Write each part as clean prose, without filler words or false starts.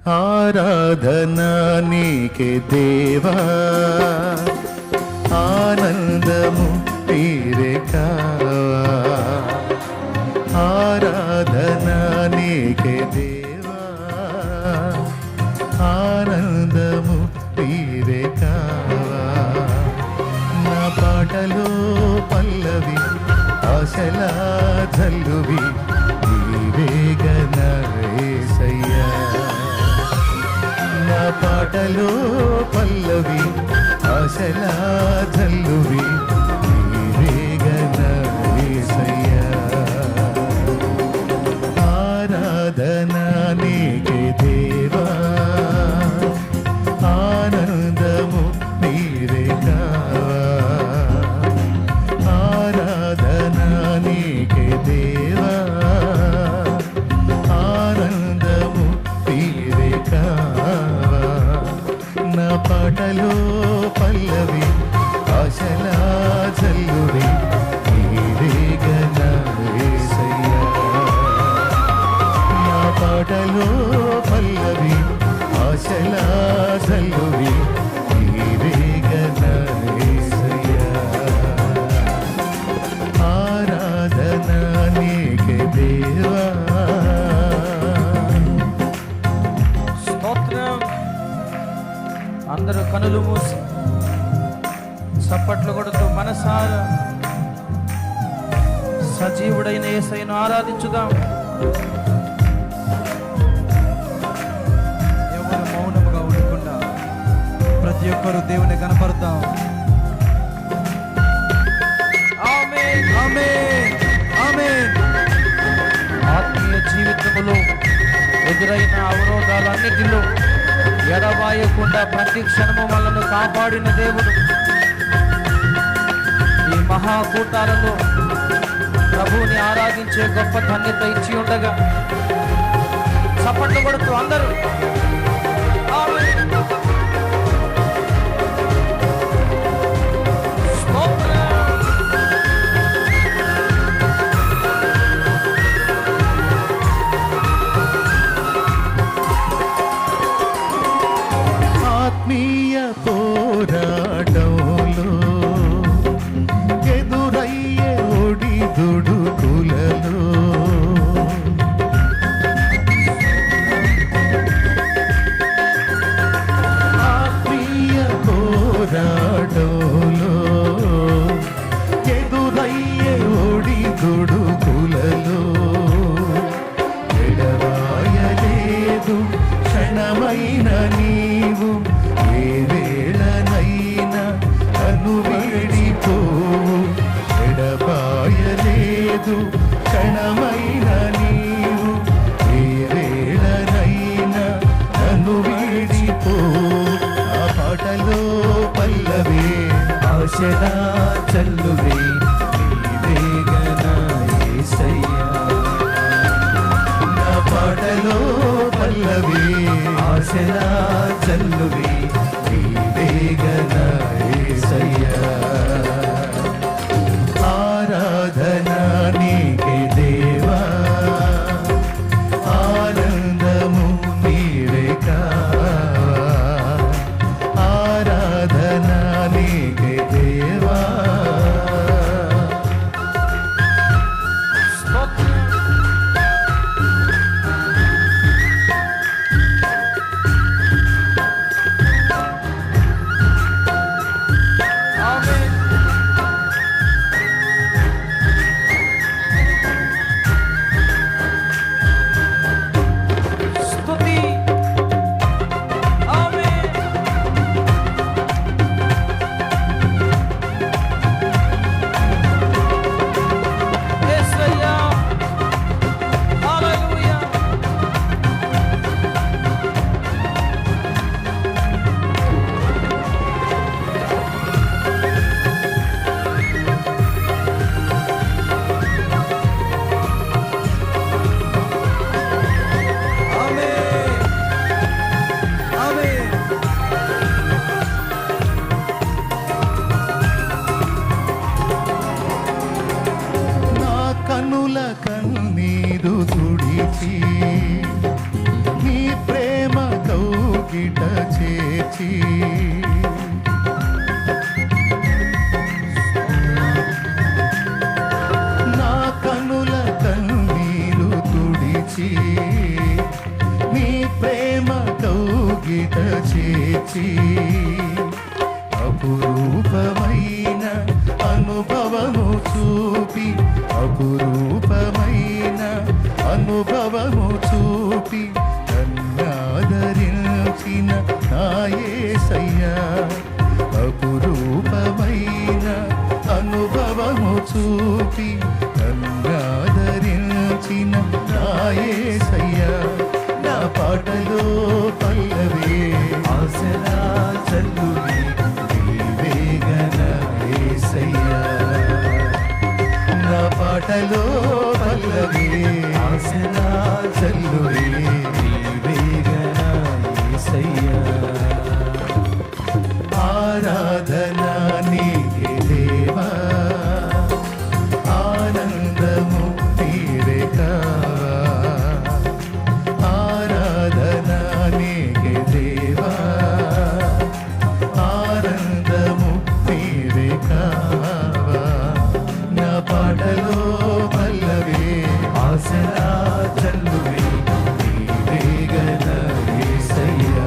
ఆరాధన నీకే దేవా, ఆనందము నీవే కావా. ఆరాధన నీకే దేవా, ఆనందము నీవే కావా. నా పాటలో పల్లవి ఆశలా జల్లువి నీవేగన యేసయ్యా. నా పాటలో పల్లవి ఆశలా జల్లువి నీవేగన యేసయ్యా. ఆరాధన నీకే దేవా, ఆనందము నీవే కావా. ఆరాధన నీకే దేవా, ఆనందము నీవే కావా. నా పాటలో పల్లవి ఆశలా జల్లువి నీవేగన యేసయ్యా. నా పాటలో పల్లవి ఆశలా జల్లువి నీవేగన యేసయ్యా. ఆరాధన నీకే దేవా. అందరూ కనులు మూసి చప్పట్లు కొడుతూ మనసారా సజీవుడైన యేసయ్యను ఆరాధించుదాం. ఎవరు మౌనముగా ఉండకుండా ప్రతి ఒక్కరు దేవుని కనపడతాం. ఆమేన్, ఆమేన్, ఆమేన్. ఆత్మీయ జీవితంలో ఎదురైన అవరోధాలన్నిటిలో ఎడబాయకుండా ప్రతి క్షణము మనల్ని కాపాడిన దేవుడు ఈ మహాకూటాలలో ప్రభువుని ఆరాధించే గొప్ప ధన్యత ఇచ్చి ఉండగా చప్పట్లు కొడుతూ అందరూ ఆమేన్. ఆత్మీయ పోరాటంలో ఎదురయ్యే ఒడిదుడుకులలో ఆత్మీయ పోరాటంలో ఎదురయ్యే ఒడిదుడుకులలో ఎడబాయలేదు క్షణమైన నీవు. ఏ వేళనైనా నన్ను వీడిపోవు. ఎడబాయలేదు క్షణమైన నీవు. ఏ వేళనైనా నన్ను వీడిపోవు. ఆ పాటలో పల్లవి ఆశలా చల్లువే నీవేగన యేసయ్యా. నా పాటలో పల్లవి ఆశలా చల్లువి నీవేగన యేసయ్యా. ఆరాధన నీకే దేవా, ఆనందము నీవే కావా. ఆరాధన నీకే దేవా. కౌగిట చేర్చి అపురూపమైన అనుభవము చూపి అపురూపమైన అనుభవము చూపి నన్నాదరించిన నా యేసయ్యా అపురూపమైన అనుభవము చూపి నన్నాదరించిన నా యేసయ్యా నా పాటలో పల్లవి ఆశలా చల్లువి నీవేగన యేసయ్యా నా పాటలో పల్లవి ఆశలా చల్లువి నీవేగన యేసయ్యా ఆరాధన నీకే దేవా ఆనందము నీవే కావా ఆరాధన నీకే దేవా ఆనందము నీవే కావా నా పాటలో పల్లవి ఆశలా చల్లువి నీవేగన యేసయ్యా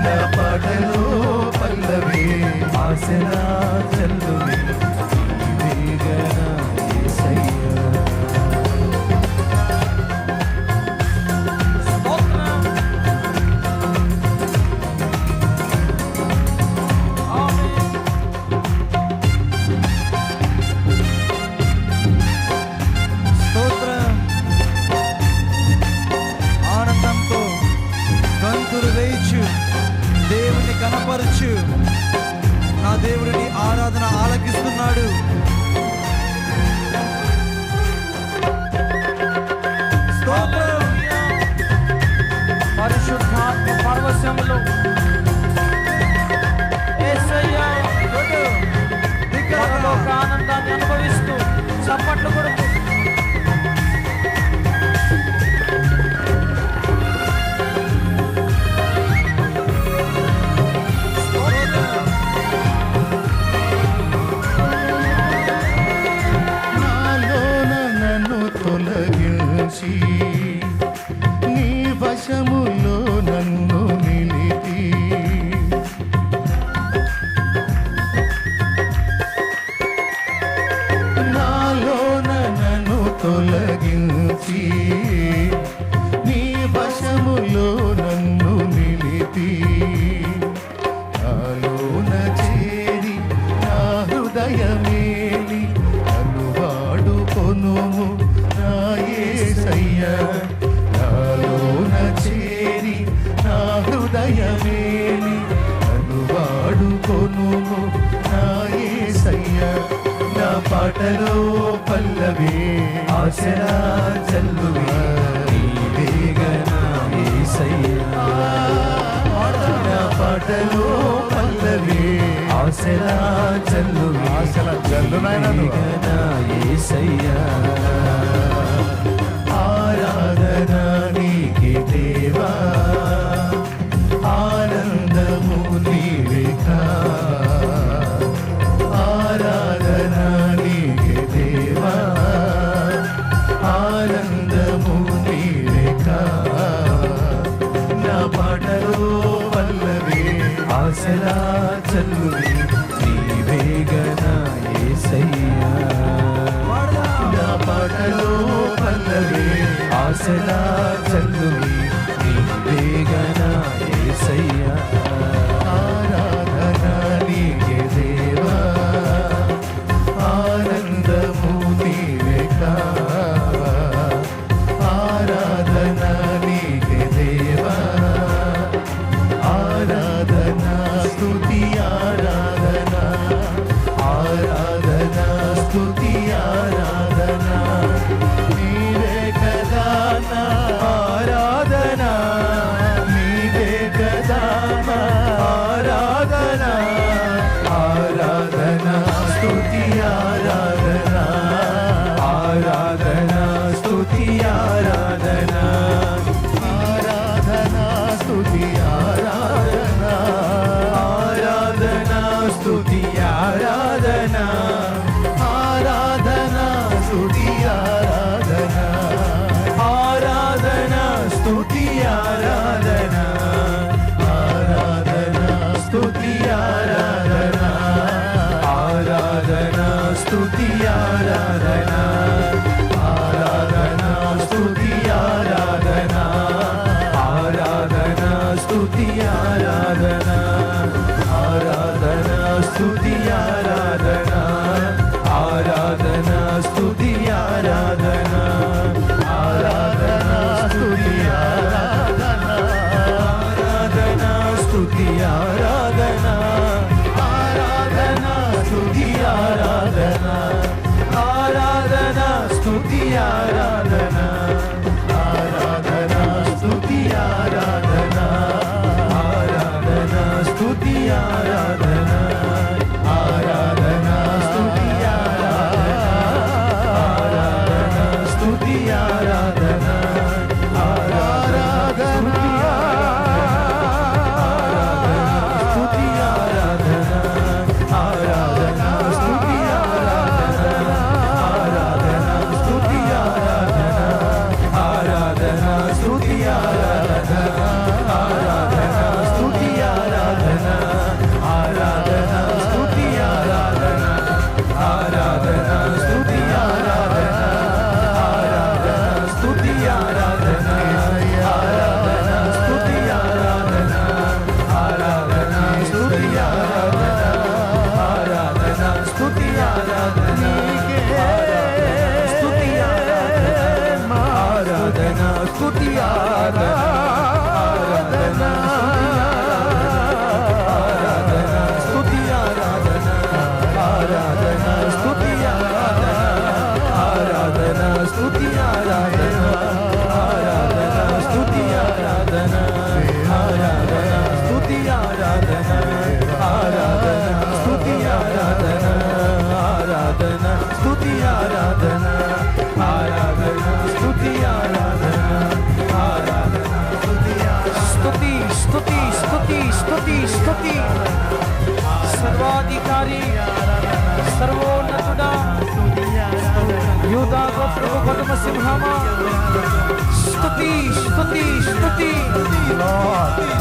నా పాటలో పల్లవి ఆశలా చల్లువి నీవేగన యేసయ్యా స్తోత్రం. ఆమేన్. స్తోత్రం. ఆనందంతో గంతులు వేయచ్చు, దేవుని కనపరచు. నా దేవుడిని ఆరాధన ఆలకిస్తున్నాడు. స్తోత్రం. పరిశుద్ధాత్మ పరవశములో యేసయ్యా పరలోక ఆనందాన్ని అనుభవిస్తూ చప్పట్లు కొడుతూ నాలోన నన్ను తొలగించి నీ వశములో నన్ను నిలిపి నాలోన నన్ను తొలగించి నీ వశములో నన్ను నిలిపి నాలోన చేరి నా హృదయమేలి నన్ను వాడుకొనుము నా యేసయ్యా నాలోన చేరి నా హృదయమేలి నన్ను వాడుకొనుము నా యేసయ్యా నా పాటలో పల్లవి ఆశలా చల్లువి నీవేగన యేసయ్యా నా పాటలో పల్లవి ఆశలా చల్లువి ఆశల చల్లు నాయన యేసయ్యా ఆరాధన నీకే దేవా ఆనందము నీవే ఆరాధన నీకే దేవా ఆనందము నీవే నా పాటలో పల్లవి ఆశలా చల్లువి నీవేగన యేసయ్యా నా పాటలో పల్లవి ఆశలా చల్లువి నీవేగన యేసయ్యా ఆరాధన నీకే దేవా ఆనందము నీవే ఆరాధన నీకే దేవా ఆరాధన స్తుతి ఆరాధన ఆరాధన స్తుతి ఆరాధన నీవే కదా నా ఆరాధన నీవే కదా నా ఆరాధన ఆరాధన స్తుతి ఆరాధన ఆరాధన స్తుతి ఆరాధన ఆరాధన స్తుతి ఆరాధన ఆరాధన స్తుతి ఆరాధన ఆరాధన స్తుతి ఆరాధన ఆరాధన స్తుతి ఆరాధన ఆరాధన స్తుతి ఆరాధన ఆరాధన స్తుతి ఆరాధన ఆరాధన స్తుతి ఆరాధన ఆరాధన స్తుతి ఆరాధన ఆరాధన స్తుతి ఆరాధన ఆరాధన స్తుతి ఆరాధన ఆరాధన స్తుతి ఆరాధన ఆరాధన స్తుతి ఆరాధన ఆరాధన స్తుతి ఆరాధన ఆరాధన స్తుతి ఆరాధన ఆరాధన స్తుతి ఆరాధన ఆరాధన స్తుతి ఆరాధన ఆరాధన స్తుతి ఆరాధన స్తుతి ఆరాధన ఆరాధన స్తుతి ఆరాధన ఆరాధన స్తుతి ఆరాధన ఆరాధన స్తుతి ఆరాధన ఆరాధన స్తుతి ఆరాధన ఆరాధన స్తుతి ఆరాధన ఆరాధన స్తుతి ఆరాధన ఆరాధన స్తుతి ఆరాధన ఆరాధన స్తుతి ఆరాధన ఆరాధన స్తుతి ఆరాధన ఆరాధన స్తుతి ఆరాధన ఆరాధన స్తుతి ఆరాధన స్తుతి ఆరాధన ఆరాధన స్తుతి ఆరాధన ఆరాధన స్తుతి ఆరాధన ఆరాధన స్తుతి ఆరాధన ఆరాధన స్తుతి ఆరాధన ఆరాధన స్తుతి ఆరాధన ఆరాధన స్తుతి ఆరాధన ఆరాధన స్తుతి ఆరాధన ఆరాధన స్తుతి ఆరాధన ఆరాధన స్తుతి ఆరాధన ఆరాధన స్తుతి స్తుతి స్తుతి స్తుతి స్తుతి స్తుతి సర్వాధికారి సర్వోన్నతుడా యూదా గోత్రపు కొడుకు సింహమా స్తుతి స్తుతి స్తుతి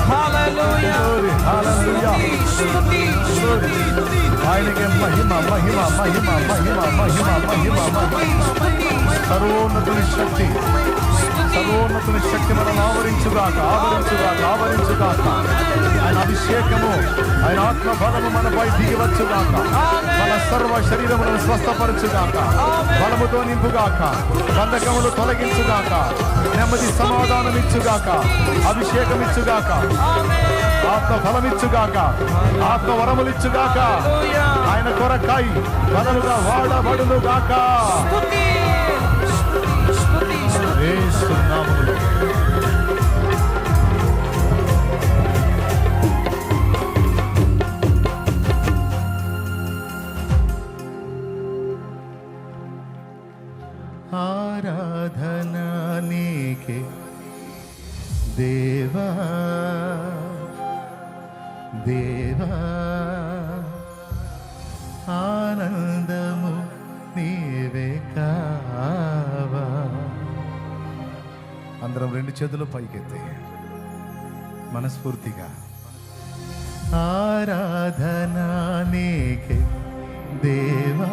హల్లెలూయా స్తుతి స్తుతి స్తుతి ఆయనకే మహిమ మహిమ మహిమ మహిమ మహిమ మహిమ సర్వోన్నతుని శక్తి సర్వోన్నతుని శక్తి మనం ఆవరించుగాక ఆవరించుగాక ఆవరించుగాక ఆయన అభిషేకము ఆయన ఆత్మ బలము మనపై దిగివచ్చుగాక మన సర్వ శరీరములను స్వస్థపరచుగాక బలముతో నింపుగాక బంధకములు తొలగించుగాక నెమ్మది సమాధానం ఇచ్చుగాక అభిషేకం ఇచ్చుగాక ఆత్మ ఫలమిచ్చుగాక ఆత్మ వరములిచ్చుగాక ఆయన కొరకై బలముగా వాడబడునుగాక యేసు నామములో ఆరాధన నీకే దేవా దేవా ఆనందము నీవే కావా. అందరం రెండు చేతులు పైకెత్తి మనస్ఫూర్తిగా ఆరాధన నీకే దేవా.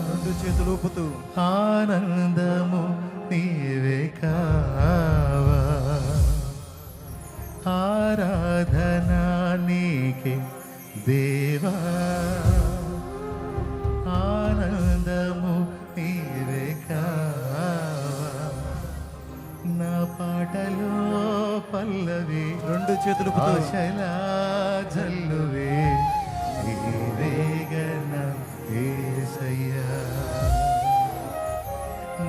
రెండు చేతులు ఊపుతూ ఆనందము నీవే కావా. ఆరాధన నీకే దేవా. ఆనందము నీవే కావా. నా పాటలో పల్లవి రెండు చేతులు ఆశలా జల్లువే నీవేగన యేసయ్యా.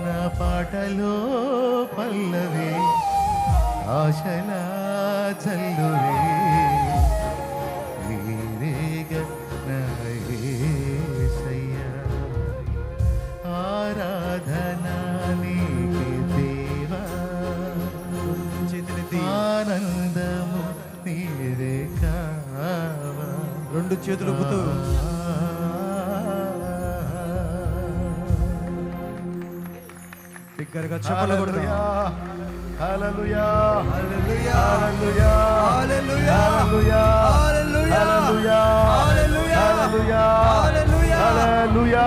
నా పాటలో పల్లవి ఆశలా జల్లువే నీవేగన యేసయ్యా. ఆరాధన నీకే దేవా. చేతులెత్తి ఆనందము నీవే కావా. రెండు చేతులు ఊపుతూ బిగ్గరగా చెప్పలు కొడుతూ హల్లెలూయా హల్లెలూయా హల్లెలూయా హల్లెలూయా హల్లెలూయా హల్లెలూయా హల్లెలూయా హల్లెలూయా హల్లెలూయా హల్లెలూయా హల్లెలూయా